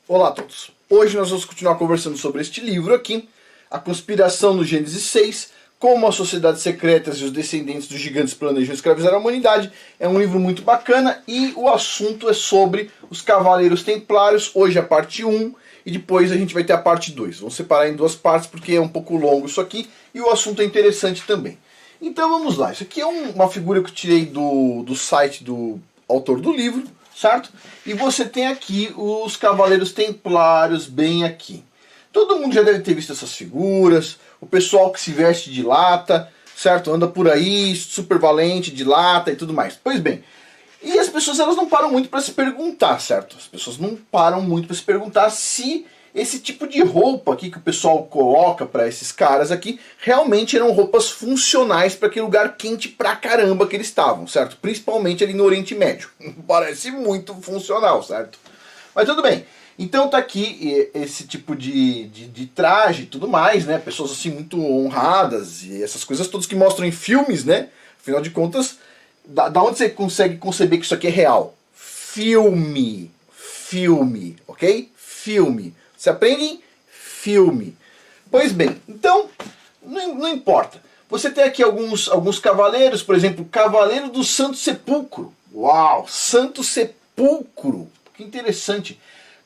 Olá a todos. Hoje nós vamos continuar conversando sobre este livro aqui, A Conspiração no Gênesis 6, Como as Sociedades Secretas e os Descendentes dos Gigantes Planejam Escravizar a Humanidade. É um livro muito bacana e o assunto é sobre os Cavaleiros Templários, hoje a parte 1 e depois a gente vai ter a parte 2. Vamos separar em duas partes porque é um pouco longo isso aqui e o assunto é interessante também. Então vamos lá, isso aqui é uma figura que eu tirei do site do autor do livro, certo? E você tem aqui os Cavaleiros Templários bem aqui. Todo mundo já deve ter visto essas figuras, o pessoal que se veste de lata, certo? Anda por aí, super valente, de lata e tudo mais. Pois bem, e as pessoas elas não param muito para se perguntar, certo? As pessoas não param muito para se perguntar se esse tipo de roupa aqui que o pessoal coloca para esses caras aqui realmente eram roupas funcionais para aquele lugar quente pra caramba que eles estavam, certo? Principalmente ali no Oriente Médio. Parece muito funcional, certo? Mas tudo bem. Então tá aqui esse tipo de traje e tudo mais, né? Pessoas assim muito honradas e essas coisas todas que mostram em filmes, né? Afinal de contas, da onde você consegue conceber que isso aqui é real? Filme, ok? Filme. Você aprende em filme. Pois bem, então, não importa. Você tem aqui alguns cavaleiros, por exemplo, Cavaleiro do Santo Sepulcro. Uau, Santo Sepulcro. Que interessante.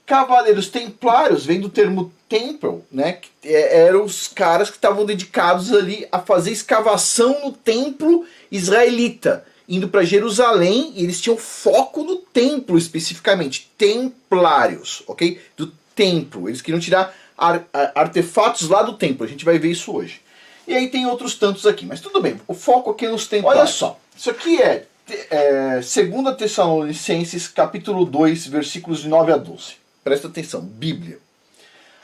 Cavaleiros Templários, vem do termo temple, né? Que eram os caras que estavam dedicados ali a fazer escavação no templo israelita. Indo para Jerusalém, e eles tinham foco no templo especificamente. Templários, ok? Do templo. Eles queriam tirar artefatos lá do templo. A gente vai ver isso hoje. E aí tem outros tantos aqui. Mas tudo bem. O foco aqui é nos templários. Olha só. Isso aqui é 2 Tessalonicenses, capítulo 2, versículos de 9 a 12. Presta atenção. Bíblia.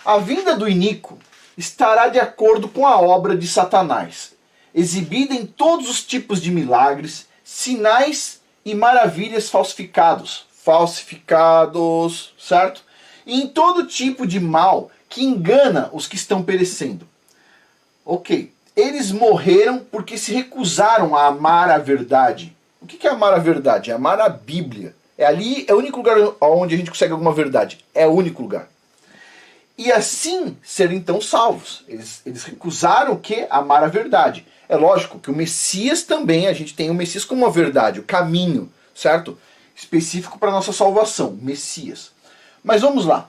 A vinda do iníquo estará de acordo com a obra de Satanás, exibida em todos os tipos de milagres, sinais e maravilhas falsificados, certo? E em todo tipo de mal que engana os que estão perecendo. Ok, eles morreram porque se recusaram a amar a verdade. O que é amar a verdade? É amar a Bíblia. É o único lugar onde a gente consegue alguma verdade. É o único lugar. E assim ser então salvos. Eles recusaram o quê? Amar a verdade. É lógico que o Messias também, a gente tem o Messias como uma verdade, o caminho, certo? Específico para a nossa salvação, Messias. Mas vamos lá.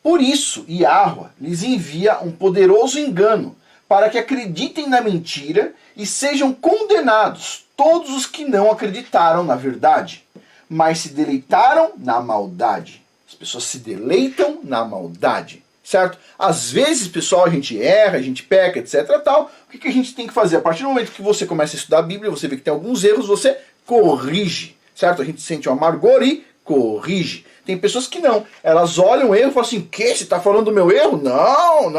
Por isso, Yahweh lhes envia um poderoso engano, para que acreditem na mentira e sejam condenados todos os que não acreditaram na verdade, mas se deleitaram na maldade. As pessoas se deleitam na maldade, certo? Às vezes, pessoal, a gente erra, a gente peca, etc. tal. O que a gente tem que fazer? A partir do momento que você começa a estudar a Bíblia, você vê que tem alguns erros, você corrige, certo? A gente sente o amargor e corrige. Tem pessoas que não. Elas olham o erro e falam assim, que? Você está falando do meu erro? Não.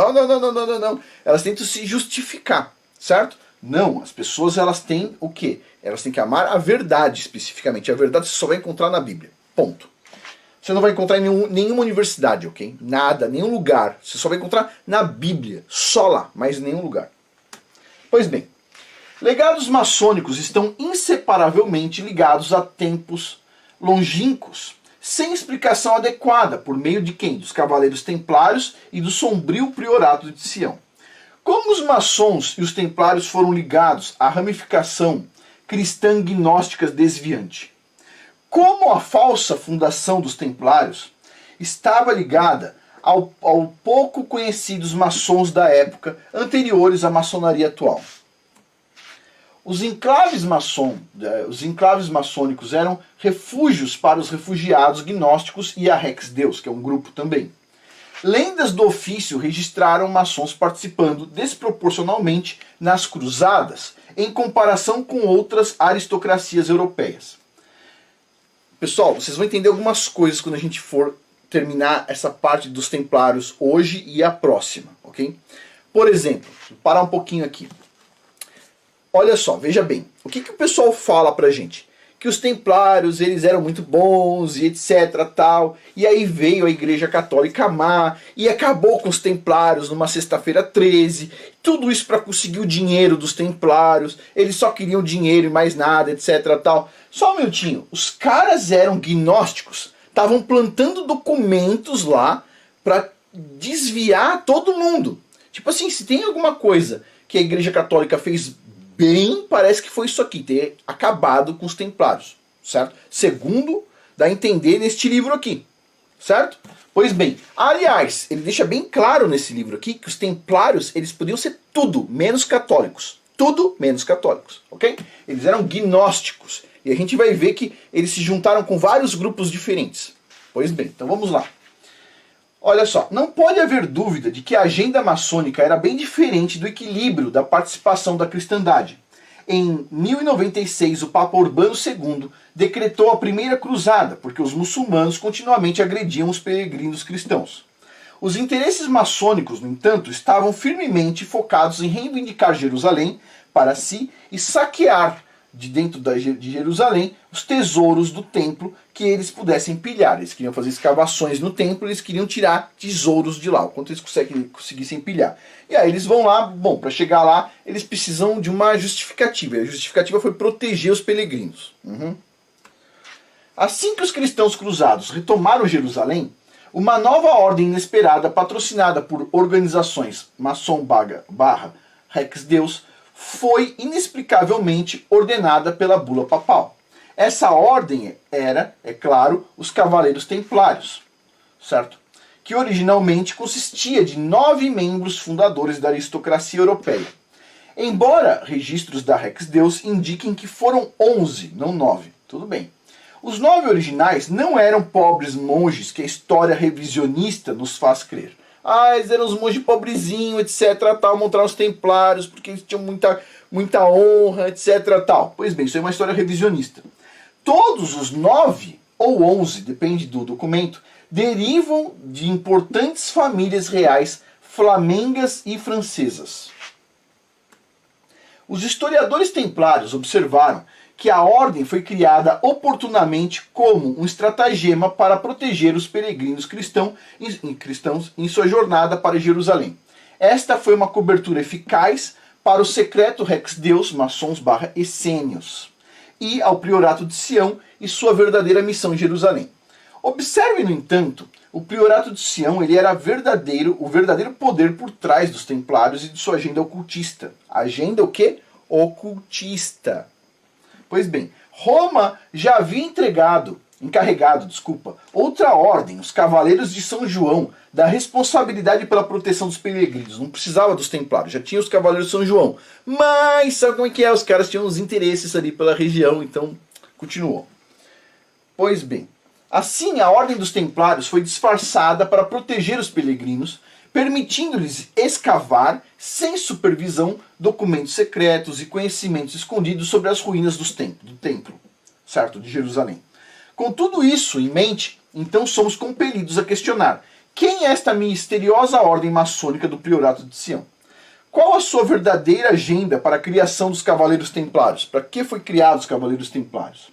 Elas tentam se justificar, certo? Não, as pessoas elas têm o quê? Elas têm que amar a verdade especificamente. A verdade você só vai encontrar na Bíblia. Ponto. Você não vai encontrar em nenhuma universidade, ok? Nada, nenhum lugar. Você só vai encontrar na Bíblia. Só lá, mas em nenhum lugar. Pois bem, legados maçônicos estão inseparavelmente ligados a tempos longínquos, sem explicação adequada, por meio de quem? Dos Cavaleiros Templários e do sombrio Priorato de Sião. Como os maçons e os templários foram ligados à ramificação cristã gnóstica desviante? Como a falsa fundação dos templários estava ligada ao pouco conhecidos maçons da época anteriores à maçonaria atual? Os enclaves maçônicos eram refúgios para os refugiados gnósticos e a Rex Deus, que é um grupo também. Lendas do ofício registraram maçons participando desproporcionalmente nas cruzadas, em comparação com outras aristocracias europeias. Pessoal, vocês vão entender algumas coisas quando a gente for terminar essa parte dos templários hoje e a próxima, ok? Por exemplo, vou parar um pouquinho aqui. Olha só, veja bem, o que o pessoal fala pra gente? Que os templários, eles eram muito bons e etc, tal. E aí veio a Igreja Católica má e acabou com os templários numa sexta-feira 13. Tudo isso para conseguir o dinheiro dos templários. Eles só queriam dinheiro e mais nada, etc, tal. Só um minutinho, os caras eram gnósticos, estavam plantando documentos lá para desviar todo mundo. Tipo assim, se tem alguma coisa que a Igreja Católica fez bem, parece que foi isso aqui, ter acabado com os templários, certo? Segundo dá a entender neste livro aqui, certo? Pois bem, aliás, ele deixa bem claro nesse livro aqui que os templários, eles podiam ser tudo menos católicos. Tudo menos católicos, ok? Eles eram gnósticos. E a gente vai ver que eles se juntaram com vários grupos diferentes. Pois bem, então vamos lá. Olha só, não pode haver dúvida de que a agenda maçônica era bem diferente do equilíbrio da participação da cristandade. Em 1096, o Papa Urbano II decretou a primeira cruzada, porque os muçulmanos continuamente agrediam os peregrinos cristãos. Os interesses maçônicos, no entanto, estavam firmemente focados em reivindicar Jerusalém para si e saquear de dentro de Jerusalém os tesouros do templo que eles pudessem pilhar. Eles queriam fazer escavações no templo, eles queriam tirar tesouros de lá, o quanto eles conseguissem pilhar. E aí eles vão lá, bom, para chegar lá, eles precisam de uma justificativa. E a justificativa foi proteger os peregrinos. Assim que os cristãos cruzados retomaram Jerusalém, uma nova ordem inesperada, patrocinada por organizações maçom barra Rex Deus, foi inexplicavelmente ordenada pela bula papal. Essa ordem era, é claro, os Cavaleiros Templários, certo? Que originalmente consistia de 9 membros fundadores da aristocracia europeia. Embora registros da Rex Deus indiquem que foram 11, não 9, tudo bem. Os 9 originais não eram pobres monges que a história revisionista nos faz crer. Ah, eles eram os monges pobrezinhos, etc, tal, montaram os templários porque eles tinham muita honra, etc, tal. Pois bem, isso é uma história revisionista. Todos os 9, ou 11, depende do documento, derivam de importantes famílias reais flamengas e francesas. Os historiadores templários observaram que a ordem foi criada oportunamente como um estratagema para proteger os peregrinos cristãos em sua jornada para Jerusalém. Esta foi uma cobertura eficaz para o secreto Rex Deus, maçons barra essênios, e ao priorato de Sião e sua verdadeira missão em Jerusalém. Observe, no entanto, o priorato de Sião ele era o verdadeiro poder por trás dos templários e de sua agenda ocultista. Agenda o quê? Ocultista. Pois bem, Roma já havia encarregado, outra ordem, os Cavaleiros de São João, da responsabilidade pela proteção dos peregrinos. Não precisava dos templários, já tinha os Cavaleiros de São João. Mas sabe como é que é? Os caras tinham os interesses ali pela região, então continuou. Pois bem, assim a ordem dos templários foi disfarçada para proteger os peregrinos, permitindo-lhes escavar, sem supervisão, documentos secretos e conhecimentos escondidos sobre as ruínas do templo, certo, de Jerusalém. Com tudo isso em mente, então somos compelidos a questionar: quem é esta misteriosa ordem maçônica do Priorato de Sião? Qual a sua verdadeira agenda para a criação dos Cavaleiros Templários? Para que foi criados os Cavaleiros Templários?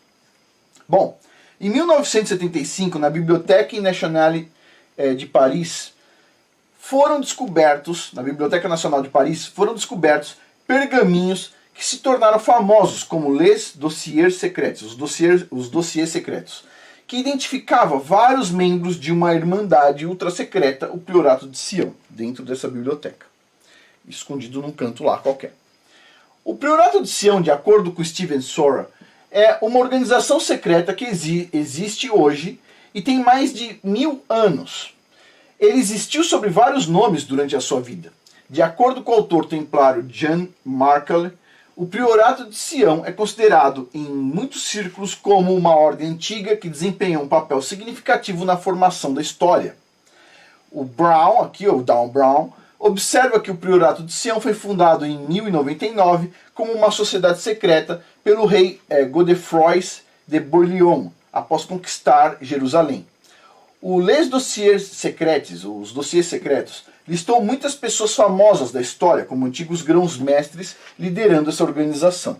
Bom, em 1975, na Bibliothèque Nationale de Paris, na Biblioteca Nacional de Paris, foram descobertos pergaminhos que se tornaram famosos como Les Dossiers Secrets, os dossiês secretos, que identificava vários membros de uma irmandade ultrasecreta, o Priorato de Sião, dentro dessa biblioteca, escondido num canto lá qualquer. O Priorato de Sião, de acordo com Steven Sora, é uma organização secreta que existe hoje e tem mais de 1000 anos. Ele existiu sob vários nomes durante a sua vida. De acordo com o autor templário Jan Markle, o Priorato de Sião é considerado em muitos círculos como uma ordem antiga que desempenhou um papel significativo na formação da história. O Brown, aqui o Dan Brown, observa que o Priorato de Sião foi fundado em 1099 como uma sociedade secreta pelo rei Godefroy de Bouillon, após conquistar Jerusalém. O Les Dossiers Secrets, os dossiês secretos, listou muitas pessoas famosas da história como antigos grãos-mestres liderando essa organização.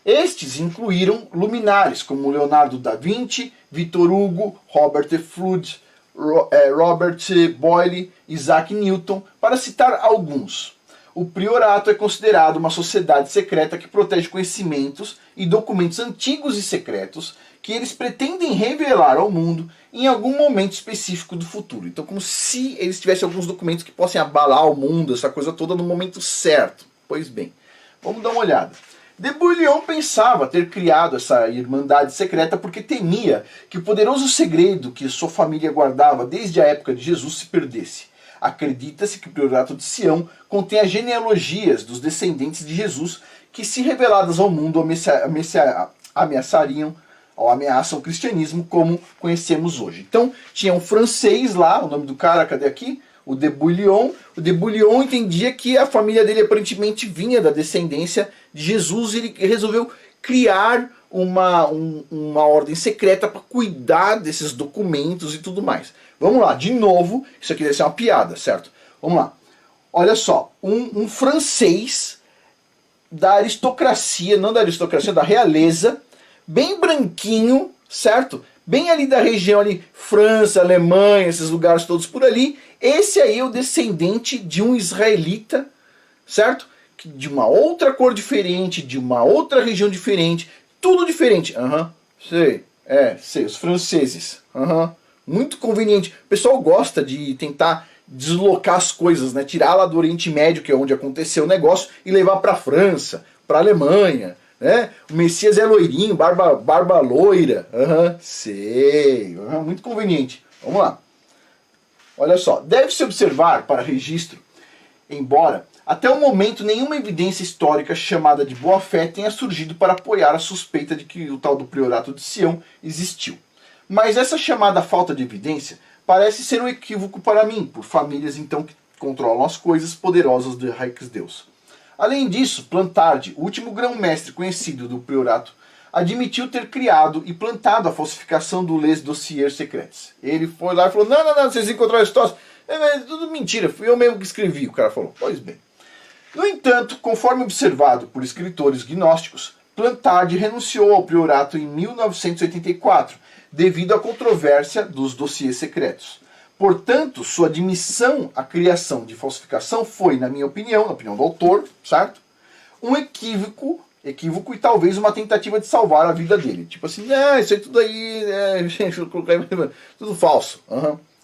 Estes incluíram luminares como Leonardo da Vinci, Victor Hugo, Robert Fludd, Robert Boyle, Isaac Newton, para citar alguns. O Priorato é considerado uma sociedade secreta que protege conhecimentos e documentos antigos e secretos que eles pretendem revelar ao mundo em algum momento específico do futuro. Então, como se eles tivessem alguns documentos que possam abalar o mundo, essa coisa toda, no momento certo. Pois bem, vamos dar uma olhada. De Bouillon pensava ter criado essa irmandade secreta porque temia que o poderoso segredo que sua família guardava desde a época de Jesus se perdesse. Acredita-se que o Priorato de Sião contém as genealogias dos descendentes de Jesus que, se reveladas ao mundo, ameaçariam ou ameaçam o cristianismo como conhecemos hoje. Então, tinha um francês lá, o nome do cara, cadê aqui? O de Bouillon. O de Bouillon entendia que a família dele aparentemente vinha da descendência de Jesus e ele resolveu criar uma ordem secreta para cuidar desses documentos e tudo mais. Vamos lá, de novo, isso aqui deve ser uma piada, certo? Vamos lá. Olha só, um francês da aristocracia, não da aristocracia, da realeza, bem branquinho, certo? Bem ali da região ali, França, Alemanha, esses lugares todos por ali. Esse aí é o descendente de um israelita, certo? De uma outra cor diferente, de uma outra região diferente, tudo diferente. Sei, sei, os franceses. Muito conveniente. O pessoal gosta de tentar deslocar as coisas, né? Tirar lá do Oriente Médio, que é onde aconteceu o negócio, e levar para a França, para a Alemanha. Né? O Messias é loirinho, barba loira. Sei. Muito conveniente. Vamos lá. Olha só. Deve-se observar, para registro, embora até o momento nenhuma evidência histórica chamada de boa-fé tenha surgido para apoiar a suspeita de que o tal do Priorato de Sião existiu. Mas essa chamada falta de evidência parece ser um equívoco para mim, por famílias então que controlam as coisas poderosas do Reichsdeus. Além disso, Plantard, o último grão-mestre conhecido do Priorato, admitiu ter criado e plantado a falsificação do Les Dossiers Secrets. Ele foi lá e falou, não, vocês encontraram esse troço? É tudo mentira, fui eu mesmo que escrevi, o cara falou. Pois bem. No entanto, conforme observado por escritores gnósticos, Plantard renunciou ao Priorato em 1984, devido à controvérsia dos dossiês secretos. Portanto, sua admissão à criação de falsificação foi, na minha opinião, na opinião do autor, certo? Um equívoco e talvez uma tentativa de salvar a vida dele. Tipo assim, isso aí tudo aí, gente, tudo falso.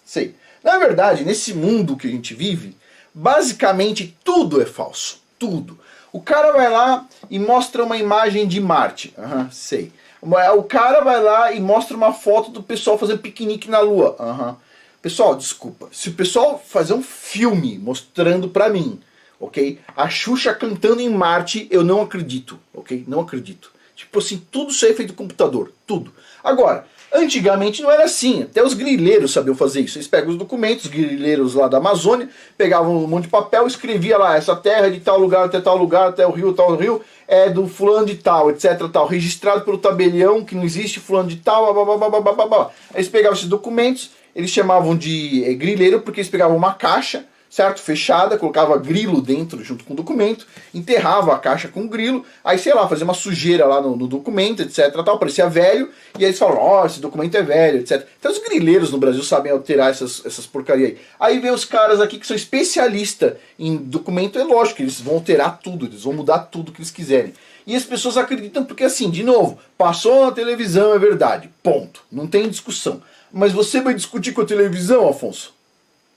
Sei. Na verdade, nesse mundo que a gente vive, basicamente tudo é falso. Tudo. O cara vai lá e mostra uma imagem de Marte. Sei. O cara vai lá e mostra uma foto do pessoal fazendo piquenique na Lua. Pessoal, desculpa. Se o pessoal fazer um filme mostrando pra mim, ok? A Xuxa cantando em Marte, eu não acredito, ok? Não acredito. Tipo assim, tudo isso aí é feito no computador. Tudo. Agora, antigamente não era assim. Até os grileiros sabiam fazer isso. Eles pegam os documentos, os grileiros lá da Amazônia, pegavam um monte de papel, escrevia lá, essa terra é de tal lugar, até o rio, tal rio, é do fulano de tal, etc, tal, registrado pelo tabelião, que não existe fulano de tal, blá. Aí eles pegavam esses documentos, eles chamavam de grileiro, porque eles pegavam uma caixa, certo? Fechada, colocava grilo dentro junto com o documento, enterrava a caixa com grilo, aí sei lá, fazia uma sujeira lá no documento, etc, tal, parecia velho, e aí eles falaram, esse documento é velho, etc. Então os grileiros no Brasil sabem alterar essas porcaria aí. Aí vem os caras aqui que são especialistas em documento, é lógico, eles vão alterar tudo, eles vão mudar tudo que eles quiserem. E as pessoas acreditam porque assim, de novo, passou na televisão, é verdade, ponto, não tem discussão. Mas você vai discutir com a televisão, Afonso?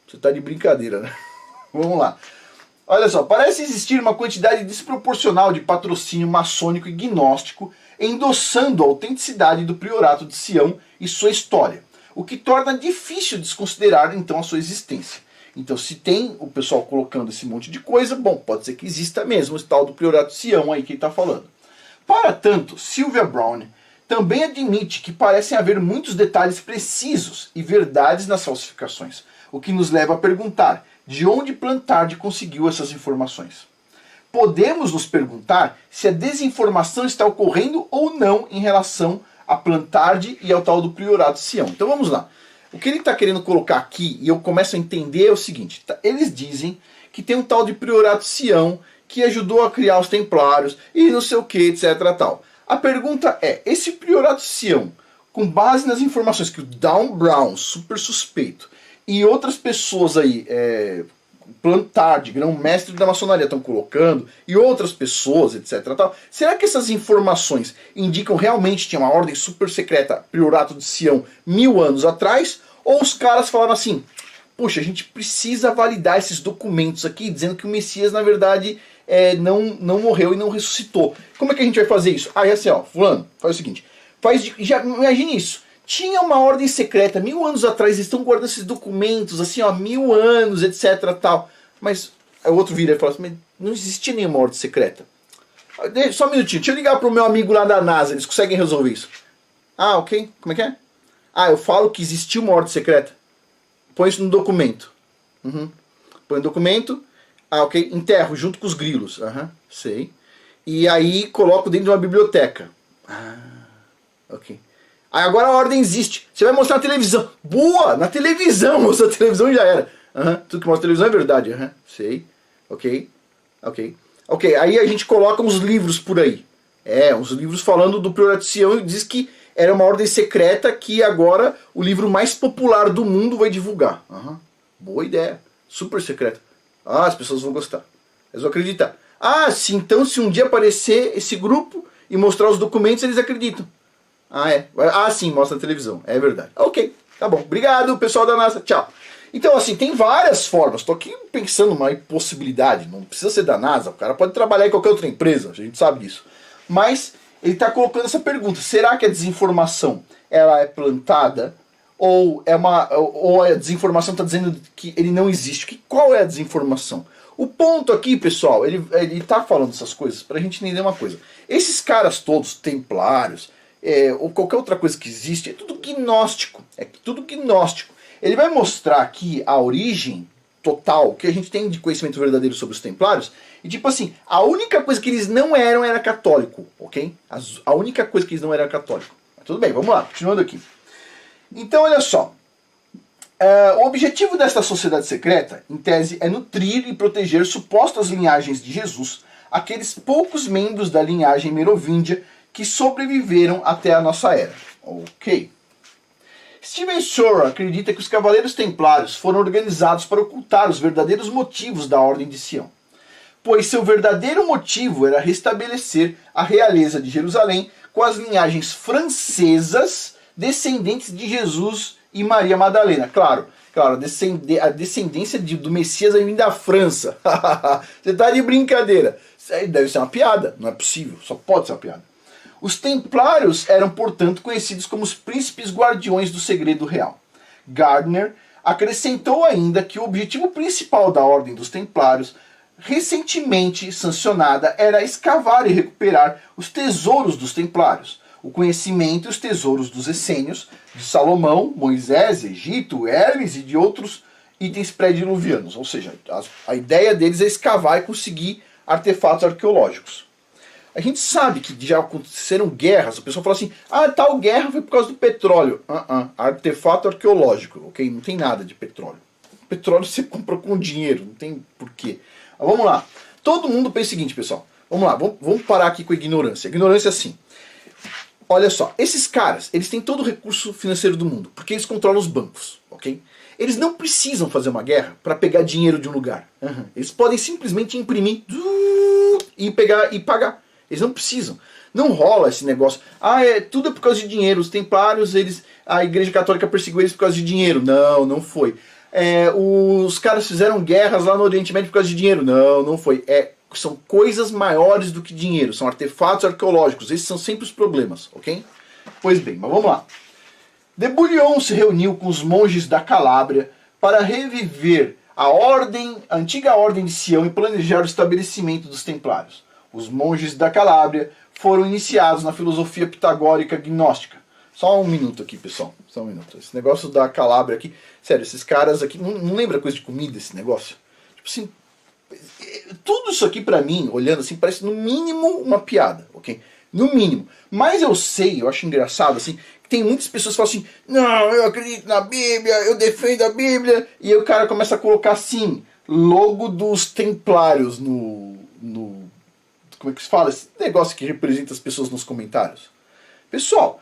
Você tá de brincadeira, né? Vamos lá. Olha só, parece existir uma quantidade desproporcional de patrocínio maçônico e gnóstico endossando a autenticidade do Priorato de Sião e sua história, o que torna difícil desconsiderar então a sua existência. Então se tem o pessoal colocando esse monte de coisa, bom, pode ser que exista mesmo esse tal do Priorato de Sião aí que ele está falando. Para tanto, Sylvia Brown também admite que parecem haver muitos detalhes precisos e verdades nas falsificações, o que nos leva a perguntar de onde Plantard conseguiu essas informações. Podemos nos perguntar se a desinformação está ocorrendo ou não em relação a Plantard e ao tal do Priorato de Sião. Então vamos lá. O que ele está querendo colocar aqui, e eu começo a entender, é o seguinte. Eles dizem que tem um tal de Priorato de Sião que ajudou a criar os templários e não sei o que, etc. tal. A pergunta é, esse Priorato de Sião, com base nas informações que o Dan Brown, super suspeito, e outras pessoas aí Plantard, grão-mestre da maçonaria, estão colocando, e outras pessoas, etc. Tal. Será que essas informações indicam realmente que tinha uma ordem super secreta, Priorato de Sião, 1000 anos atrás? Ou os caras falaram assim, puxa, a gente precisa validar esses documentos aqui, dizendo que o Messias, na verdade, não morreu e não ressuscitou. Como é que a gente vai fazer isso? Aí assim, ó, fulano, faz o seguinte, já, imagine isso. Tinha uma ordem secreta, 1000 anos atrás, eles estão guardando esses documentos, assim, ó, 1000 anos, etc, tal. Mas aí o outro vira e fala assim, mas não existia nenhuma ordem secreta. Só um minutinho, deixa eu ligar pro meu amigo lá da NASA, eles conseguem resolver isso. Ah, ok, como é que é? Ah, eu falo que existia uma ordem secreta. Põe isso no documento. Uhum. Põe no documento, ah, ok, enterro junto com os grilos. Aham, sei. E aí coloco dentro de uma biblioteca. Ah, ok. Aí agora a ordem existe. Você vai mostrar na televisão. Boa! Na televisão! Mostra a televisão e já era. Tudo que mostra na televisão é verdade. Sei. Ok. Ok. Ok, aí a gente coloca uns livros por aí. Uns livros falando do Priorato de Sião e diz que era uma ordem secreta que agora o livro mais popular do mundo vai divulgar. Boa ideia. Super secreta. Ah, as pessoas vão gostar. Eles vão acreditar. Ah, sim, então se um dia aparecer esse grupo e mostrar os documentos, eles acreditam. Ah, é? Ah, sim, mostra na televisão. É verdade. Ok, tá bom. Obrigado, pessoal da NASA. Tchau. Então, assim, tem várias formas. Estou aqui pensando numa possibilidade. Não precisa ser da NASA. O cara pode trabalhar em qualquer outra empresa. A gente sabe disso. Mas ele está colocando essa pergunta. Será que a desinformação ela é plantada? Ou a desinformação está dizendo que ele não existe? Qual é a desinformação? O ponto aqui, pessoal, ele está falando essas coisas para a gente entender uma coisa. Esses caras todos, templários, ou qualquer outra coisa que existe, é tudo gnóstico. É tudo gnóstico. Ele vai mostrar aqui a origem total que a gente tem de conhecimento verdadeiro sobre os templários. E tipo assim, a única coisa que eles não eram era católico, ok? A única coisa que eles não eram era católico. Mas tudo bem, vamos lá, continuando aqui. Então, olha só. O objetivo desta sociedade secreta, em tese, é nutrir e proteger supostas linhagens de Jesus, aqueles poucos membros da linhagem merovíndia que sobreviveram até a nossa era. Ok. Steven Shore acredita que os Cavaleiros Templários foram organizados para ocultar os verdadeiros motivos da Ordem de Sião, pois seu verdadeiro motivo era restabelecer a realeza de Jerusalém com as linhagens francesas descendentes de Jesus e Maria Madalena. Claro, a descendência do Messias vem da França. Você está de brincadeira. Isso aí deve ser uma piada. Não é possível, só pode ser uma piada. Os templários eram, portanto, conhecidos como os príncipes guardiões do segredo real. Gardner acrescentou ainda que o objetivo principal da Ordem dos Templários, recentemente sancionada, era escavar e recuperar os tesouros dos templários, o conhecimento e os tesouros dos essênios, de Salomão, Moisés, Egito, Hermes e de outros itens pré-diluvianos. Ou seja, a ideia deles é escavar e conseguir artefatos arqueológicos. A gente sabe que já aconteceram guerras, a pessoa fala assim, tal guerra foi por causa do petróleo. Artefato arqueológico, ok? Não tem nada de petróleo. Petróleo você compra com dinheiro, não tem porquê. Mas vamos lá. Todo mundo pensa o seguinte, pessoal. Vamos lá, vamos parar aqui com a ignorância. A ignorância é assim. Olha só, esses caras, eles têm todo o recurso financeiro do mundo, porque eles controlam os bancos, ok? Eles não precisam fazer uma guerra para pegar dinheiro de um lugar. Eles podem simplesmente imprimir e pegar e pagar. Eles não precisam. Não rola esse negócio. Tudo é por causa de dinheiro. Os templários, a Igreja Católica perseguiu eles por causa de dinheiro. Não, não foi. Os caras fizeram guerras lá no Oriente Médio por causa de dinheiro. Não, não foi. São coisas maiores do que dinheiro. São artefatos arqueológicos. Esses são sempre os problemas, ok? Pois bem, mas vamos lá. De Bullion se reuniu com os monges da Calábria para reviver a antiga ordem de Sião e planejar o estabelecimento dos templários. Os monges da Calábria foram iniciados na filosofia pitagórica gnóstica. Só um minuto aqui, pessoal. Só um minuto. Esse negócio da Calábria aqui... Sério, esses caras aqui... Não lembra coisa de comida esse negócio? Tipo assim... Tudo isso aqui pra mim, olhando assim, parece no mínimo uma piada, ok? No mínimo. Mas eu acho engraçado, assim, que tem muitas pessoas que falam assim, não, eu acredito na Bíblia, eu defendo a Bíblia, e aí o cara começa a colocar assim, logo dos templários no como é que se fala? Esse negócio que representa as pessoas nos comentários. Pessoal,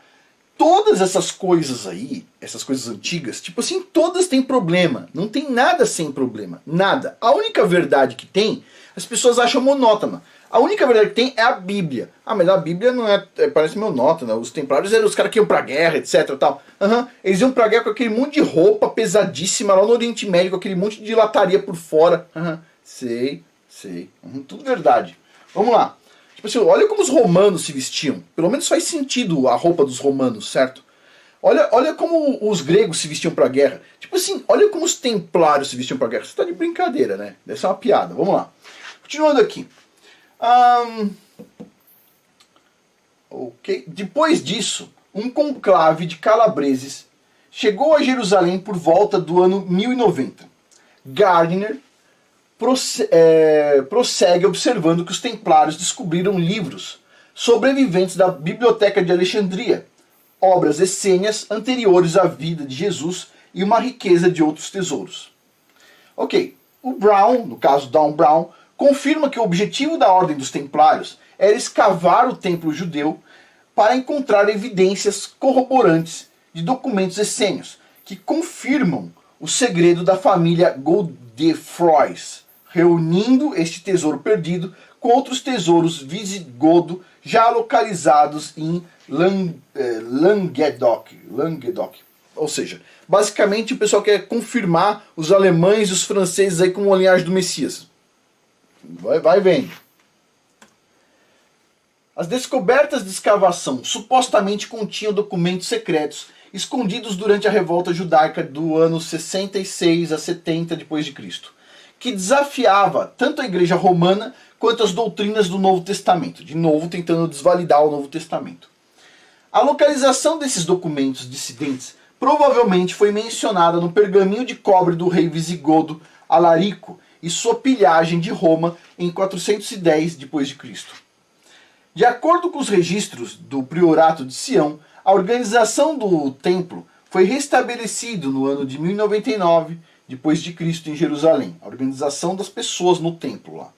todas essas coisas aí, essas coisas antigas, tipo assim, todas têm problema. Não tem nada sem problema. Nada. A única verdade que tem, as pessoas acham monótona. A única verdade que tem é a Bíblia. Ah, mas a Bíblia não parece monótona. Os templários eram os caras que iam pra guerra, etc. Tal. Eles iam pra guerra com aquele monte de roupa pesadíssima lá no Oriente Médio, com aquele monte de lataria por fora. Sei. Tudo verdade. Vamos lá. Tipo assim, olha como os romanos se vestiam. Pelo menos faz sentido a roupa dos romanos, certo? Olha como os gregos se vestiam pra guerra. Tipo assim, olha como os templários se vestiam pra guerra. Você tá de brincadeira, né? Deve ser uma piada. Vamos lá. Continuando aqui. Ok. Depois disso, um conclave de calabreses chegou a Jerusalém por volta do ano 1090. Gardiner prossegue observando que os templários descobriram livros sobreviventes da Biblioteca de Alexandria, obras essênias anteriores à vida de Jesus e uma riqueza de outros tesouros. Ok, o Brown, no caso Dan Brown, confirma que o objetivo da Ordem dos Templários era escavar o templo judeu para encontrar evidências corroborantes de documentos essênios que confirmam o segredo da família Godefroys, reunindo este tesouro perdido com outros tesouros visigodo já localizados em Languedoc. Ou seja, basicamente o pessoal quer confirmar os alemães e os franceses aí como a linhagem do Messias. Vai vendo. As descobertas de escavação supostamente continham documentos secretos escondidos durante a revolta judaica do ano 66 a 70 d.C., que desafiava tanto a Igreja Romana quanto as doutrinas do Novo Testamento, de novo tentando desvalidar o Novo Testamento. A localização desses documentos dissidentes provavelmente foi mencionada no pergaminho de cobre do rei visigodo Alarico e sua pilhagem de Roma em 410 d.C. De acordo com os registros do Priorato de Sião, a organização do templo foi restabelecida no ano de 1099 depois de Cristo em Jerusalém, a organização das pessoas no templo lá.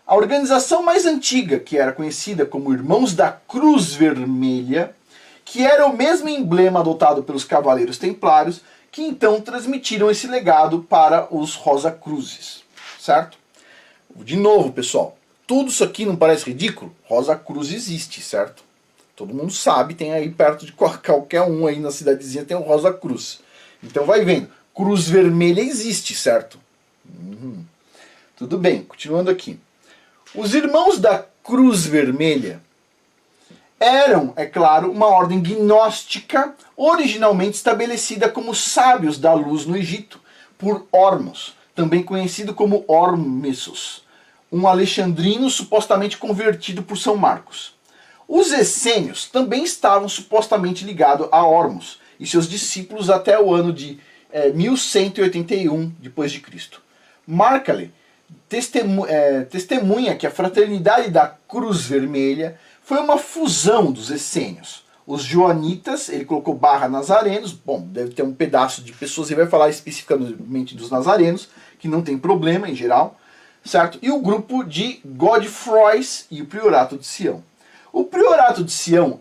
A organização mais antiga, que era conhecida como Irmãos da Cruz Vermelha, que era o mesmo emblema adotado pelos Cavaleiros Templários, que então transmitiram esse legado para os Rosa Cruzes, certo? De novo, pessoal, tudo isso aqui não parece ridículo? Rosa Cruz existe, certo? Todo mundo sabe, tem aí perto de qualquer um aí na cidadezinha tem o Rosa Cruz. Então vai vendo. Cruz Vermelha existe, certo? Tudo bem, continuando aqui. Os Irmãos da Cruz Vermelha eram, é claro, uma ordem gnóstica originalmente estabelecida como sábios da luz no Egito, por Ormos, também conhecido como Hormissos, um alexandrino supostamente convertido por São Marcos. Os essênios também estavam supostamente ligados a Ormos e seus discípulos até o ano de 1181 d.C. Markale testemunha que a fraternidade da Cruz Vermelha foi uma fusão dos essênios. Os joanitas, ele colocou barra nazarenos, bom, deve ter um pedaço de pessoas, ele vai falar especificamente dos nazarenos, que não tem problema em geral, certo? E o grupo de Godefroys e o Priorato de Sião. O Priorato de Sião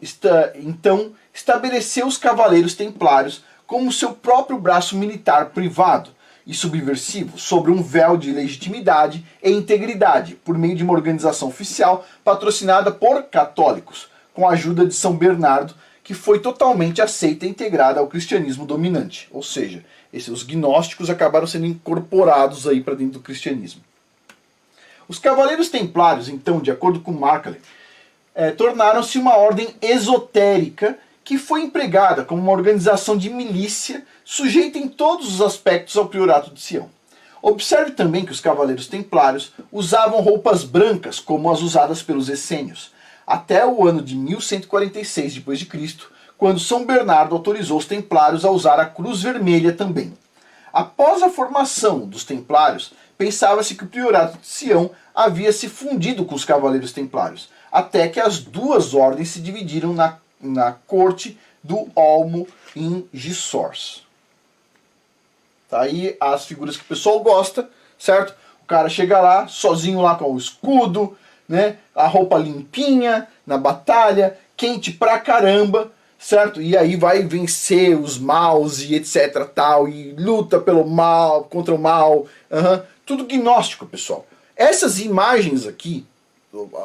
então estabeleceu os Cavaleiros Templários como seu próprio braço militar privado e subversivo sobre um véu de legitimidade e integridade por meio de uma organização oficial patrocinada por católicos, com a ajuda de São Bernardo, que foi totalmente aceita e integrada ao cristianismo dominante. Ou seja, os gnósticos acabaram sendo incorporados aí para dentro do cristianismo. Os Cavaleiros Templários, então, de acordo com Markale, tornaram-se uma ordem esotérica que foi empregada como uma organização de milícia sujeita em todos os aspectos ao Priorato de Sião. Observe também que os Cavaleiros Templários usavam roupas brancas como as usadas pelos essênios, até o ano de 1146 d.C., quando São Bernardo autorizou os Templários a usar a Cruz Vermelha também. Após a formação dos Templários, pensava-se que o Priorato de Sião havia se fundido com os Cavaleiros Templários, até que as duas ordens se dividiram na corte do Olmo em Gisors. Tá aí as figuras que o pessoal gosta, certo? O cara chega lá, sozinho lá com o escudo, né? A roupa limpinha, na batalha, quente pra caramba, certo? E aí vai vencer os maus e etc tal, e luta pelo mal, contra o mal, tudo gnóstico, pessoal. Essas imagens aqui,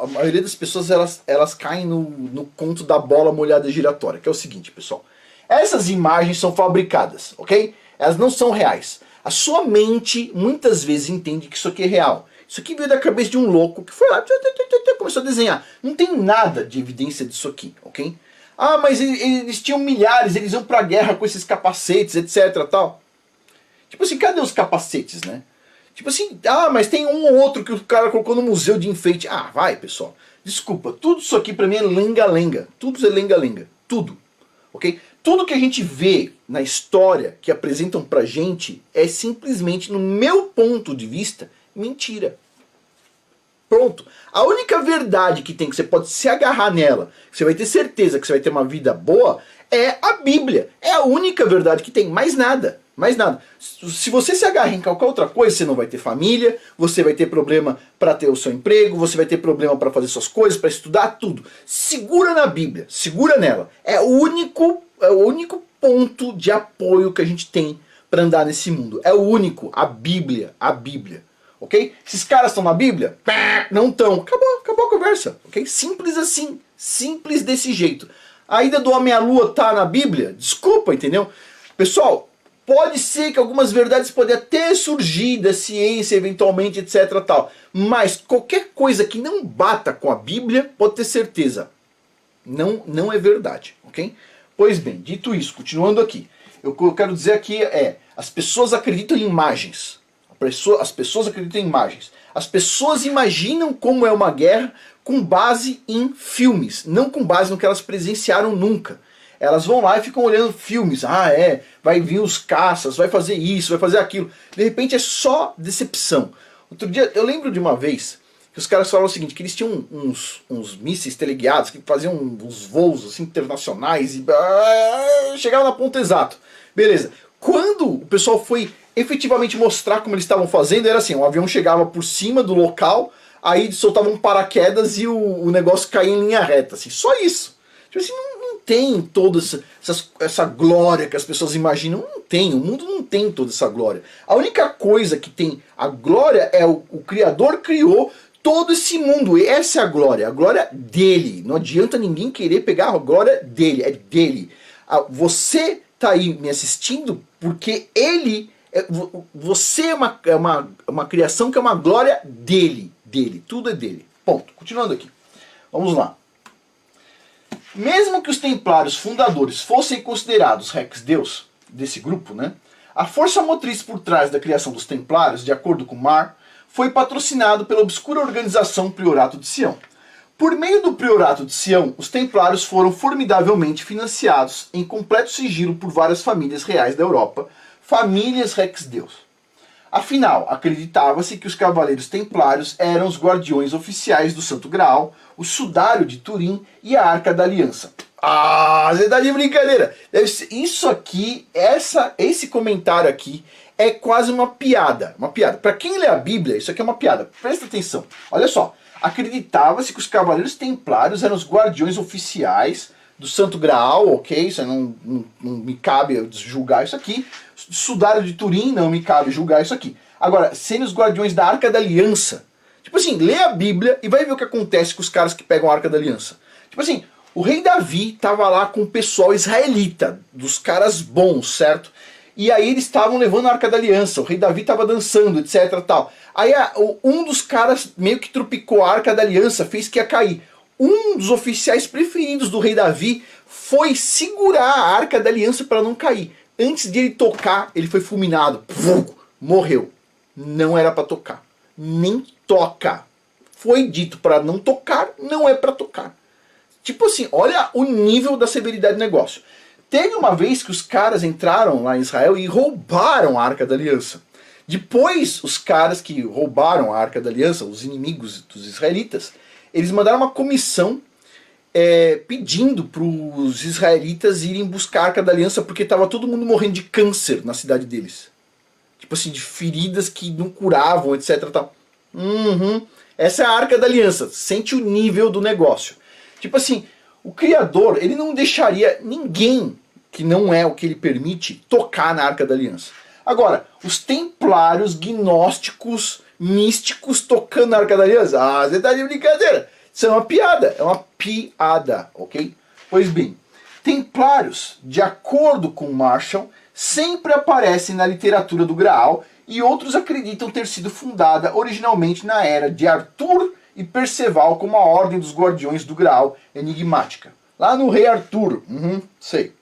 a maioria das pessoas elas caem no conto da bola molhada giratória, que é o seguinte, pessoal. Essas imagens são fabricadas, ok? Elas não são reais. A sua mente muitas vezes entende que isso aqui é real. Isso aqui veio da cabeça de um louco que foi lá, começou a desenhar. Não tem nada de evidência disso aqui, ok? Ah, mas eles tinham milhares, eles iam pra guerra com esses capacetes, etc, tal. Tipo assim, cadê os capacetes, né? Tipo assim, ah, mas tem um ou outro que o cara colocou no museu de enfeite. Ah, vai, pessoal. Desculpa, tudo isso aqui pra mim é lenga-lenga. Tudo é lenga-lenga. Tudo. Ok? Tudo que a gente vê na história que apresentam pra gente é simplesmente, no meu ponto de vista, mentira. Pronto. A única verdade que tem, que você pode se agarrar nela, que você vai ter certeza que você vai ter uma vida boa, é a Bíblia. É a única verdade que tem. Mais nada. Mais nada. Se você se agarrar em qualquer outra coisa, você não vai ter família, você vai ter problema para ter o seu emprego, você vai ter problema para fazer suas coisas, para estudar, tudo. Segura na Bíblia. Segura nela. É o único ponto de apoio que a gente tem para andar nesse mundo. É o único. A Bíblia. A Bíblia. Ok? Esses caras estão na Bíblia? Não estão. Acabou a conversa. Ok? Simples assim. Simples desse jeito. A ida do homem à lua tá na Bíblia? Desculpa, entendeu? Pessoal, pode ser que algumas verdades podem até surgir da ciência, eventualmente, etc. tal. Mas qualquer coisa que não bata com a Bíblia, pode ter certeza. Não é verdade. Ok? Pois bem, dito isso, continuando aqui. O que eu quero dizer aqui é, as pessoas acreditam em imagens. As pessoas acreditam em imagens. As pessoas imaginam como é uma guerra com base em filmes, não com base no que elas presenciaram nunca. Elas vão lá e ficam olhando filmes. Ah, vai vir os caças, vai fazer isso, vai fazer aquilo. De repente é só decepção. Outro dia, eu lembro de uma vez que os caras falaram o seguinte, que eles tinham uns mísseis teleguiados que faziam uns voos assim, internacionais e chegavam na ponta exato. Beleza. Quando o pessoal foi efetivamente mostrar como eles estavam fazendo, era assim, o avião chegava por cima do local, aí soltava um paraquedas e o negócio caía em linha reta, assim, só isso. Tipo assim, não tem toda essa glória que as pessoas imaginam, não tem, o mundo não tem toda essa glória. A única coisa que tem a glória é o Criador criou todo esse mundo, e essa é a glória dele. Não adianta ninguém querer pegar a glória dele, é dele. Você tá aí me assistindo porque você é uma criação que é uma glória dele. Tudo é dele. Ponto. Continuando aqui. Vamos lá. Mesmo que os templários fundadores fossem considerados Rex-Deus, desse grupo, né? A força motriz por trás da criação dos templários, de acordo com Mar, foi patrocinado pela obscura organização Priorato de Sião. Por meio do Priorato de Sião, os templários foram formidavelmente financiados em completo sigilo por várias famílias reais da Europa, famílias Rex-Deus. Afinal, acreditava-se que os cavaleiros templários eram os guardiões oficiais do Santo Graal, o Sudário de Turim e a Arca da Aliança. Ah, você tá de brincadeira! Isso aqui, esse comentário aqui é quase uma piada. Uma piada. Para quem lê a Bíblia, isso aqui é uma piada. Presta atenção. Olha só. Acreditava-se que os cavaleiros templários eram os guardiões oficiais do Santo Graal, ok? Isso não me cabe julgar isso aqui. Sudário de Turim, não me cabe julgar isso aqui. Agora, sendo os guardiões da Arca da Aliança. Tipo assim, lê a Bíblia e vai ver o que acontece com os caras que pegam a Arca da Aliança. Tipo assim, o rei Davi estava lá com o pessoal israelita, dos caras bons, certo? E aí eles estavam levando a Arca da Aliança, o rei Davi estava dançando, etc, tal. Aí um dos caras meio que tropicou a Arca da Aliança, fez que ia cair. Um dos oficiais preferidos do rei Davi foi segurar a Arca da Aliança para não cair. Antes de ele tocar, ele foi fulminado. Morreu. Não era para tocar. Nem toca. Foi dito para não tocar, não é para tocar. Tipo assim, olha o nível da severidade do negócio. Teve uma vez que os caras entraram lá em Israel e roubaram a Arca da Aliança. Depois, os caras que roubaram a Arca da Aliança, os inimigos dos israelitas, eles mandaram uma comissão pedindo para os israelitas irem buscar a Arca da Aliança porque estava todo mundo morrendo de câncer na cidade deles. Tipo assim, de feridas que não curavam, etc. Tal. Essa é a Arca da Aliança. Sente o nível do negócio. Tipo assim, O Criador, ele não deixaria ninguém que não é o que ele permite tocar na Arca da Aliança. Agora, os templários gnósticos, místicos tocando na Arca da Aliança, você tá de brincadeira. Isso é uma piada, ok? Pois bem, templários, de acordo com Marshall, sempre aparecem na literatura do Graal e outros acreditam ter sido fundada originalmente na era de Arthur e Perceval como a Ordem dos Guardiões do Graal enigmática. Lá no Rei Arthur, sei.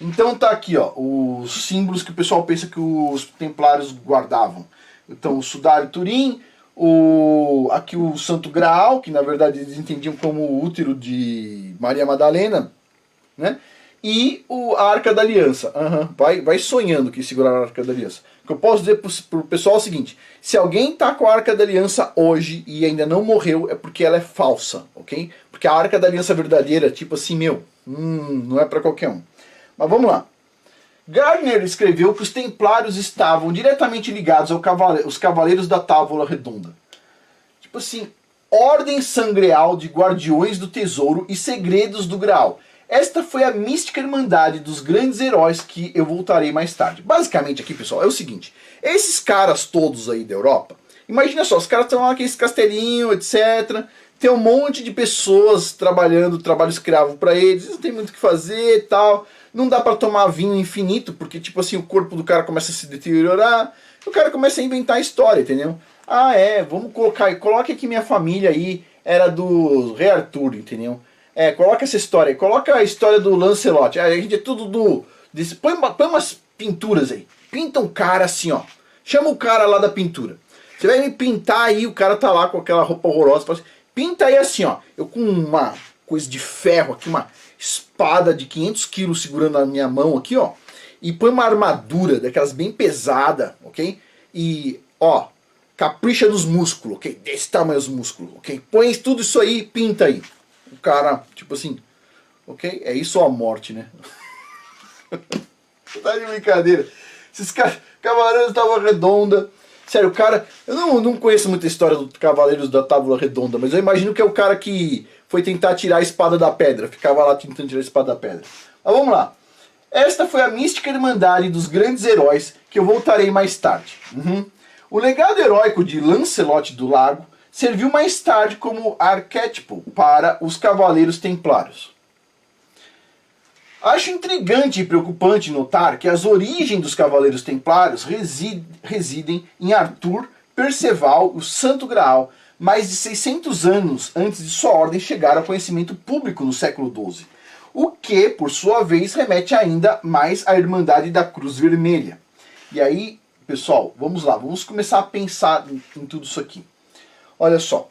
Então tá aqui, ó, os símbolos que o pessoal pensa que os templários guardavam. Então o Sudário Turim, aqui o Santo Graal, que na verdade eles entendiam como o útero de Maria Madalena, né? E a Arca da Aliança. Vai sonhando que segurar a Arca da Aliança. O que eu posso dizer pro pessoal é o seguinte: se alguém tá com a Arca da Aliança hoje e ainda não morreu, é porque ela é falsa, ok? Porque a Arca da Aliança verdadeira, tipo assim, não é para qualquer um. Mas vamos lá. Gardner escreveu que os templários estavam diretamente ligados aos cavaleiros da Távola Redonda. Tipo assim, ordem sangreal de guardiões do tesouro e segredos do Graal. Esta foi a mística irmandade dos grandes heróis que eu voltarei mais tarde. Basicamente aqui, pessoal, é o seguinte. Esses caras todos aí da Europa, imagina só, os caras estão lá naqueles castelinhos, etc. Tem um monte de pessoas trabalhando, trabalho escravo para eles, eles não tem muito o que fazer e tal. Não dá para tomar vinho infinito, porque tipo assim, o corpo do cara começa a se deteriorar, o cara começa a inventar história, entendeu? Vamos coloque aqui minha família aí, era do Rei Arthur, entendeu? Coloca essa história, coloca a história do Lancelot, a gente é tudo põe umas pinturas aí, pinta um cara assim, ó, chama o cara lá da pintura, você vai me pintar aí, o cara tá lá com aquela roupa horrorosa, pinta aí assim, ó, eu com uma coisa de ferro aqui, uma espada de 500 quilos segurando na minha mão aqui, ó, e põe uma armadura daquelas bem pesada, ok? E, ó, capricha nos músculos, ok? Desse tamanho os músculos, ok? Põe tudo isso aí, pinta aí. O cara, tipo assim, ok? É isso ou a morte, né? Tá de brincadeira. Esses cavaleiros da Távola Redonda. Sério, o cara... Eu não conheço muita história dos Cavaleiros da Távola Redonda, mas eu imagino que é o cara que foi tentar tirar a espada da pedra. Ficava lá tentando tirar a espada da pedra. Mas vamos lá. Esta foi a mística irmandade dos grandes heróis que eu voltarei mais tarde. O legado heróico de Lancelot do Lago serviu mais tarde como arquétipo para os Cavaleiros Templários. Acho intrigante e preocupante notar que as origens dos Cavaleiros Templários residem em Arthur, Perceval, o Santo Graal, mais de 600 anos antes de sua ordem chegar ao conhecimento público no século XII. O que, por sua vez, remete ainda mais à Irmandade da Cruz Vermelha. E aí, pessoal, vamos lá, vamos começar a pensar em tudo isso aqui. Olha só,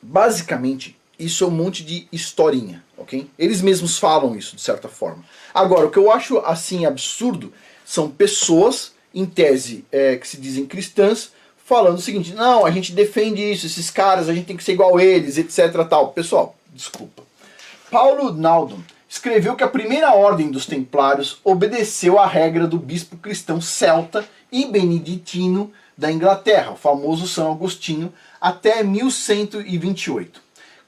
basicamente, isso é um monte de historinha, ok? Eles mesmos falam isso, de certa forma. Agora, o que eu acho, assim, absurdo, são pessoas, em tese, que se dizem cristãs, falando o seguinte: não, a gente defende isso, esses caras, a gente tem que ser igual a eles, etc. tal. Pessoal, desculpa. Paulo Naldon escreveu que a primeira ordem dos templários obedeceu à regra do bispo cristão celta e beneditino da Inglaterra, o famoso São Agostinho, até 1128,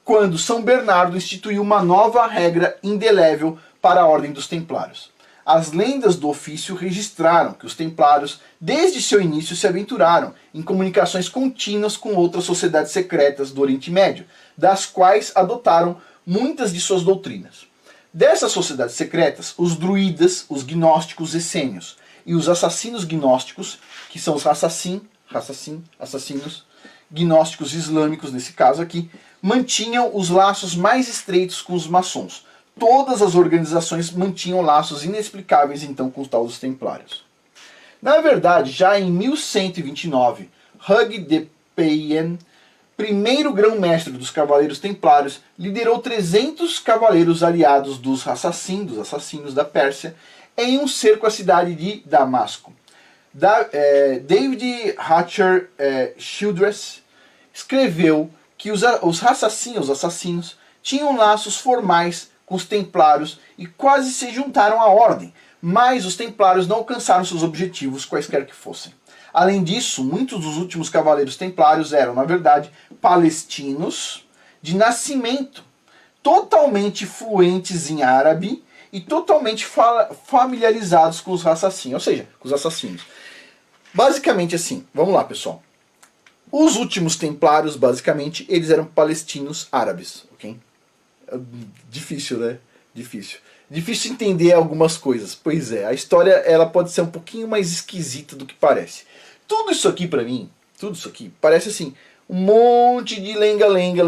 quando São Bernardo instituiu uma nova regra indelével para a ordem dos templários. As lendas do ofício registraram que os templários, desde seu início, se aventuraram em comunicações contínuas com outras sociedades secretas do Oriente Médio, das quais adotaram muitas de suas doutrinas. Dessas sociedades secretas, os druidas, os gnósticos essênios e os assassinos gnósticos, que são os assassinos gnósticos islâmicos, nesse caso aqui, mantinham os laços mais estreitos com os maçons. Todas as organizações mantinham laços inexplicáveis, então, com os tal dos templários. Na verdade, já em 1129, Hug de Peyen, primeiro grão-mestre dos Cavaleiros Templários, liderou 300 cavaleiros aliados dos assassinos da Pérsia, em um cerco à cidade de Damasco. David Hatcher Childress escreveu que os assassinos tinham laços formais com os templários e quase se juntaram à ordem, mas os templários não alcançaram seus objetivos, quaisquer que fossem. Além disso, muitos dos últimos cavaleiros templários eram, na verdade, palestinos de nascimento. totalmente fluentes em árabe e totalmente familiarizados com os assassinos, ou seja, com os assassinos. Basicamente assim, vamos lá pessoal. Os últimos templários, basicamente, eles eram palestinos árabes, ok? Difícil, né? Difícil. Difícil entender algumas coisas. Pois é, a história ela pode ser um pouquinho mais esquisita do que parece. Tudo isso aqui pra mim, tudo isso aqui, parece assim, um monte de lenga-lenga.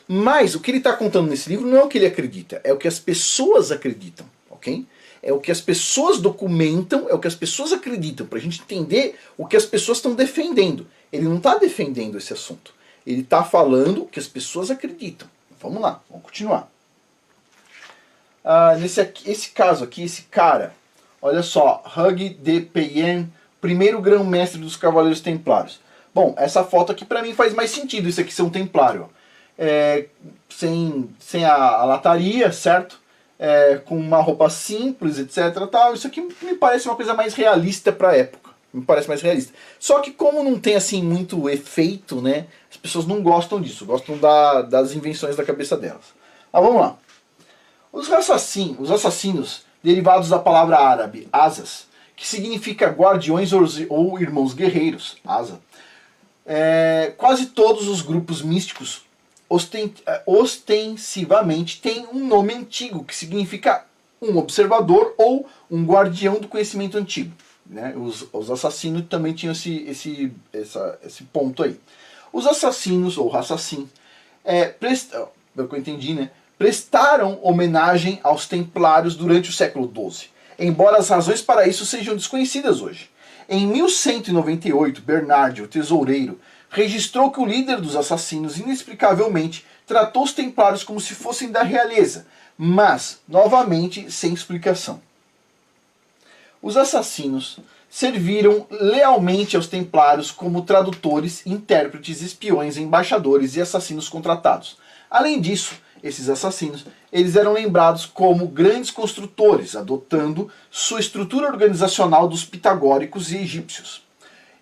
Mas o que ele está contando nesse livro não é o que ele acredita, é o que as pessoas acreditam, ok? É o que as pessoas documentam, é o que as pessoas acreditam, pra gente entender o que as pessoas estão defendendo. Ele não está defendendo esse assunto. Ele está falando o que as pessoas acreditam. Vamos lá, vamos continuar. Esse caso aqui, esse cara, olha só, Hug de Peyen, primeiro grão-mestre dos Cavaleiros Templários. Bom, essa foto aqui pra mim faz mais sentido, isso aqui ser um templário. Sem a lataria, certo? Com uma roupa simples, etc. Tal. Isso aqui me parece uma coisa mais realista pra época. Me parece mais realista. Só que como não tem assim muito efeito, né? As pessoas não gostam disso, gostam das invenções da cabeça delas. Mas vamos lá. Os assassinos, derivados da palavra árabe asas, que significa guardiões ou irmãos guerreiros, asa, quase todos os grupos místicos ostensivamente têm um nome antigo, que significa um observador ou um guardião do conhecimento antigo. Né? Os assassinos também tinham esse ponto aí. Os assassinos, ou assassin, pelo que eu entendi, né? Prestaram homenagem aos templários durante o século XII, embora as razões para isso sejam desconhecidas hoje. Em 1198, Bernard, o tesoureiro, registrou que o líder dos assassinos inexplicavelmente tratou os templários como se fossem da realeza, mas, novamente, sem explicação. Os assassinos serviram lealmente aos templários como tradutores, intérpretes, espiões, embaixadores e assassinos contratados. Além disso, esses assassinos, eles eram lembrados como grandes construtores, adotando sua estrutura organizacional dos pitagóricos e egípcios.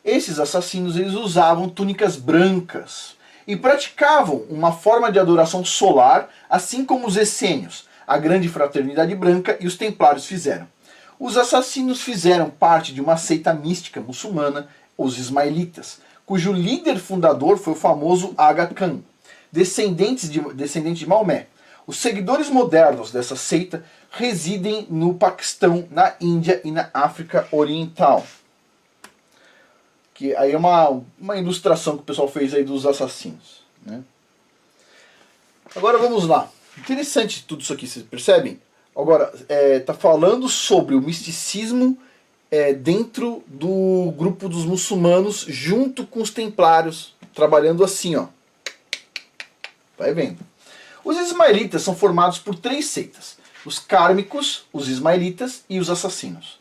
Esses assassinos, eles usavam túnicas brancas e praticavam uma forma de adoração solar, assim como os essênios, a grande fraternidade branca e os templários fizeram. Os assassinos fizeram parte de uma seita mística muçulmana, os ismaelitas, cujo líder fundador foi o famoso Aga Khan, descendente de Maomé. Os seguidores modernos dessa seita residem no Paquistão, na Índia e na África Oriental. Que aí é uma ilustração que o pessoal fez aí dos assassinos. Né? Agora vamos lá. Interessante tudo isso aqui, vocês percebem? Agora, tá falando sobre o misticismo dentro do grupo dos muçulmanos, junto com os templários, trabalhando assim, ó. Vai vendo. Os ismaelitas são formados por 3 seitas: os kármicos, os ismaelitas e os assassinos.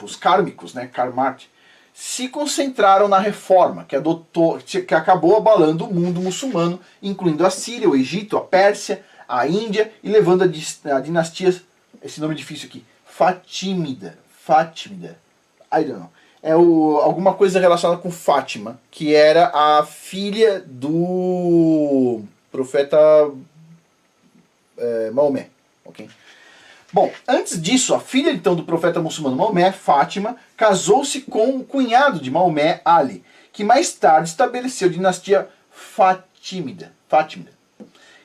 Os kármicos, né, Karmati, se concentraram na reforma que acabou abalando o mundo muçulmano, incluindo a Síria, o Egito, a Pérsia, a Índia e levando a dinastia, esse nome difícil aqui, Fátimida, I don't know. Alguma coisa relacionada com Fátima, que era a filha do profeta Maomé. Okay? Bom, antes disso, a filha então do profeta muçulmano Maomé, Fátima, casou-se com o cunhado de Maomé, Ali, que mais tarde estabeleceu a dinastia Fátimida,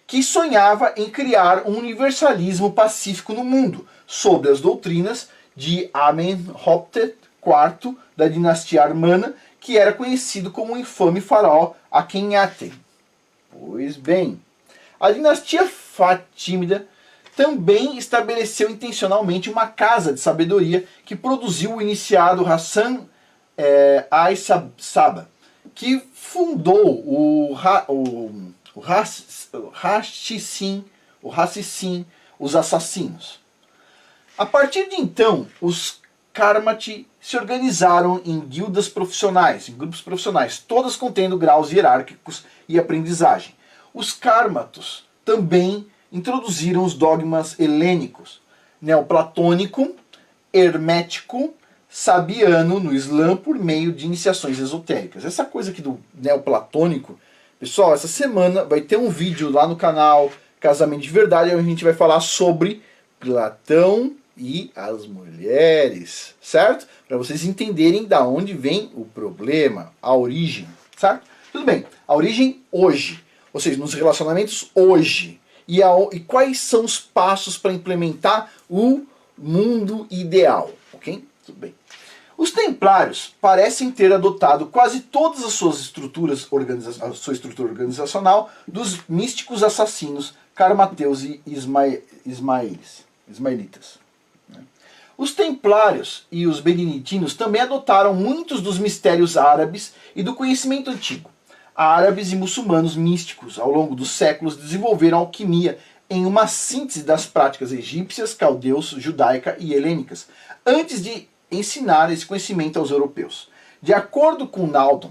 que sonhava em criar um universalismo pacífico no mundo, sob as doutrinas de Amenhotep IV da dinastia Armana, que era conhecido como o infame faraó Akhenaten. Pois bem, a dinastia Fátimida também estabeleceu intencionalmente uma casa de sabedoria que produziu o iniciado Hassan Saba, que fundou o Hassissin, os assassinos. A partir de então, os Karmati se organizaram em guildas profissionais, em grupos profissionais, todas contendo graus hierárquicos e aprendizagem. Os Karmatos também introduziram os dogmas helênicos, neoplatônico, hermético, sabiano no Islã por meio de iniciações esotéricas. Essa coisa aqui do neoplatônico, Pessoal, essa semana vai ter um vídeo lá no canal Casamento de Verdade, onde a gente vai falar sobre Platão e as mulheres, certo? Para vocês entenderem da onde vem o problema, a origem, certo? Tudo bem, a origem hoje, ou seja, nos relacionamentos hoje. E quais são os passos para implementar o mundo ideal, ok? Tudo bem. Os templários parecem ter adotado quase todas as suas estruturas, a sua estrutura organizacional dos místicos assassinos carmateus e ismaelitas. Os templários e os beneditinos também adotaram muitos dos mistérios árabes e do conhecimento antigo. Árabes e muçulmanos místicos, ao longo dos séculos, desenvolveram a alquimia em uma síntese das práticas egípcias, caldeus, judaica e helênicas, antes de ensinar esse conhecimento aos europeus. De acordo com Naldon,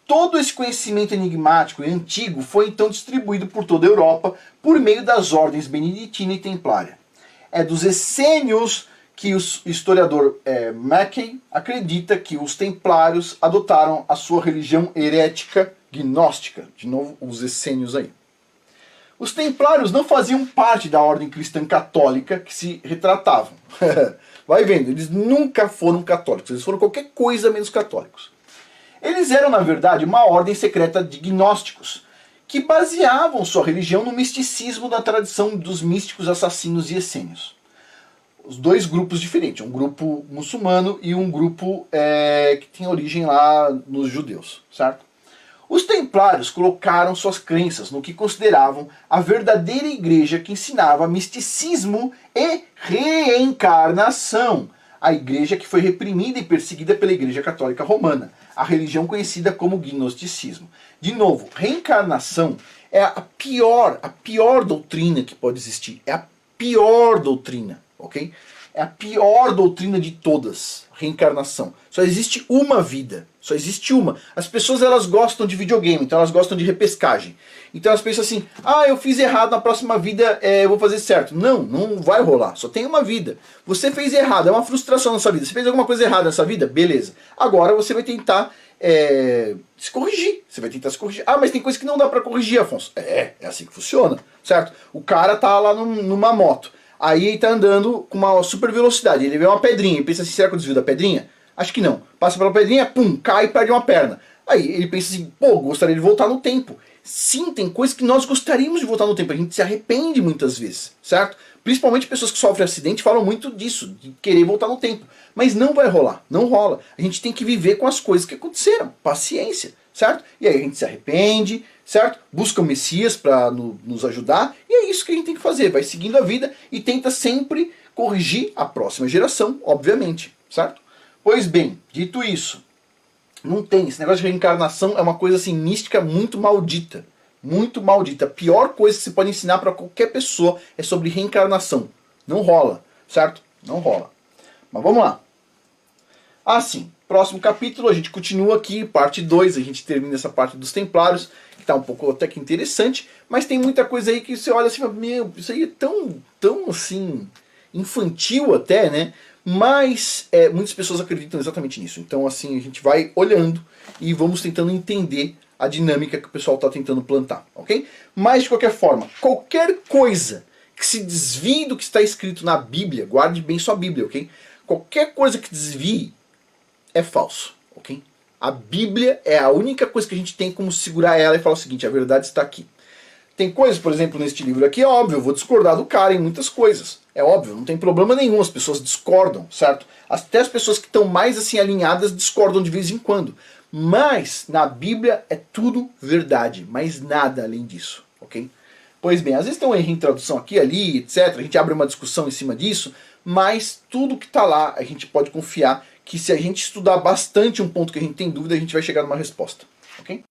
todo esse conhecimento enigmático e antigo foi então distribuído por toda a Europa por meio das ordens beneditina e templária. É dos essênios que o historiador Mackay acredita que os templários adotaram a sua religião herética gnóstica. De novo, os essênios aí. Os templários não faziam parte da ordem cristã católica que se retratavam. Vai vendo, eles nunca foram católicos, eles foram qualquer coisa menos católicos. Eles eram, na verdade, uma ordem secreta de gnósticos, que baseavam sua religião no misticismo da tradição dos místicos assassinos e essênios. Os dois grupos diferentes, um grupo muçulmano e um grupo que tem origem lá nos judeus, certo? Os templários colocaram suas crenças no que consideravam a verdadeira igreja que ensinava misticismo e reencarnação. A igreja que foi reprimida e perseguida pela Igreja Católica Romana, a religião conhecida como gnosticismo. De novo, reencarnação é a pior doutrina que pode existir. É a pior doutrina, ok? É a pior doutrina de todas, reencarnação. Só existe uma vida, só existe uma. As pessoas elas gostam de videogame, então elas gostam de repescagem. Então elas pensam assim, eu fiz errado, na próxima vida eu vou fazer certo. Não, não vai rolar, só tem uma vida. Você fez errado, é uma frustração na sua vida. Você fez alguma coisa errada nessa vida? Beleza. Agora você vai tentar se corrigir. Você vai tentar se corrigir. Mas tem coisa que não dá pra corrigir, Afonso. É assim que funciona, certo? O cara tá lá numa moto. Aí ele tá andando com uma super velocidade, ele vê uma pedrinha, ele pensa assim, será que eu desvio da pedrinha? Acho que não. Passa pela pedrinha, pum, cai e perde uma perna. Aí ele pensa assim, gostaria de voltar no tempo. Sim, tem coisas que nós gostaríamos de voltar no tempo, a gente se arrepende muitas vezes, certo? Principalmente pessoas que sofrem acidente falam muito disso, de querer voltar no tempo. Mas não vai rolar, não rola. A gente tem que viver com as coisas que aconteceram, paciência, certo? E aí a gente se arrepende, certo? Busca o Messias para nos ajudar, e é isso que a gente tem que fazer, vai seguindo a vida e tenta sempre corrigir a próxima geração, obviamente, certo? Pois bem, dito isso, não tem, esse negócio de reencarnação é uma coisa assim, mística muito maldita, muito maldita. A pior coisa que você pode ensinar para qualquer pessoa é sobre reencarnação. Não rola, certo? Não rola. Mas vamos lá. Sim, próximo capítulo, a gente continua aqui, parte 2, a gente termina essa parte dos templários, que está um pouco até que interessante, mas tem muita coisa aí que você olha assim e fala, meu, isso aí é tão assim, infantil até, né? Mas muitas pessoas acreditam exatamente nisso. Então assim, a gente vai olhando e vamos tentando entender a dinâmica que o pessoal está tentando plantar, ok? Mas de qualquer forma, qualquer coisa que se desvie do que está escrito na Bíblia, guarde bem sua Bíblia, ok? Qualquer coisa que desvie é falso, ok? A Bíblia é a única coisa que a gente tem como segurar ela e falar o seguinte, a verdade está aqui. Tem coisas, por exemplo, neste livro aqui, é óbvio, eu vou discordar do cara em muitas coisas. É óbvio, não tem problema nenhum, as pessoas discordam, certo? Até as pessoas que estão mais assim alinhadas discordam de vez em quando. Mas na Bíblia é tudo verdade, mas nada além disso, ok? Pois bem, às vezes tem um erro em tradução aqui, ali, etc. A gente abre uma discussão em cima disso, mas tudo que está lá a gente pode confiar que se a gente estudar bastante um ponto que a gente tem dúvida, a gente vai chegar numa resposta, ok?